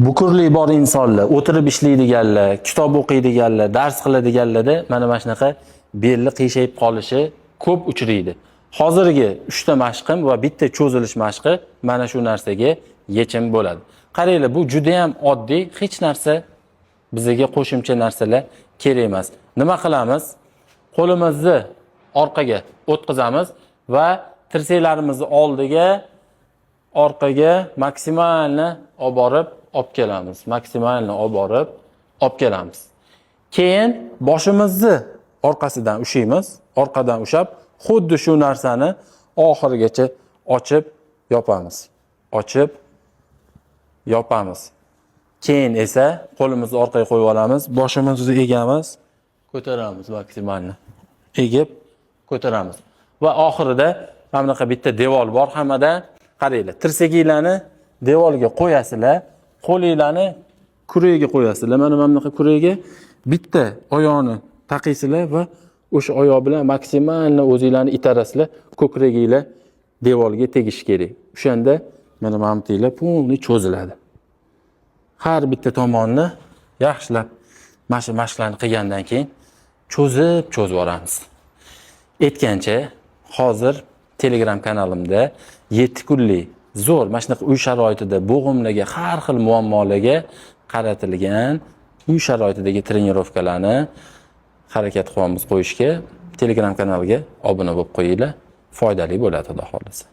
Bukurli bor insonlar, o'tirib ishlaydiganlar, kitob o'qiydiganlar, dars qiladiganlarda mana shunaqa belli qiyshayib qolishi ko'p uchraydi. Hozirgi 3 ta mashqim va bitta cho'zilish mashqi mana shu narsaga yechim bo'ladi. Qaranglar, bu juda ham oddiy, hech narsa bizga qo'shimcha narsalar kerak emas. Nima qilamiz? Qo'limizni orqaga o'tkazamiz va tirsaklarimizni oldiga, orqaga maksimalni olib borib olib kelamiz. Maksimalni olib borib olib kelamiz. Keyin boshimizni orqasidan ushlaymiz. Orqadan ushab, xuddi shu narsani oxirigacha ochib yopamiz. Ochib yopamiz. Keyin esa qo'limizni orqaga qo'yib olamiz. Boshimizni egamiz, ko'taramiz maksimalni. Egib ko'taramiz. Va oxirida mana bunaqa bitta devor bor hammada. Qaranglar, tirsaginglarni devorga qo'yasizlar, qo'linglarni kuragiga qo'yasizlar. Mana bunaqa kuragiga bitta oyoqni taqaysizlar va o'sha oyoq bilan maksimalni o'zinglarni itarasizlar, ko'kraginglar devorga tegishi kerak. O'shanda mana mamtinglar pulni cho'ziladi. Har bitta tomonni yaxshilab mashqlarni qilgandan keyin cho'zib boramiz. Aytgancha, hozir Telegram kanalimda 7 kunlik zo'r mana shunaqa uy sharoitida bo'g'imlarga, har xil muammolarga qaratilgan uy sharoitidagi trenirovkalarni harakat qilamiz qo'yishga. Telegram kanaliga obuna bo'lib qo'yinglar. Foydali bo'ladi, xudo xolasa.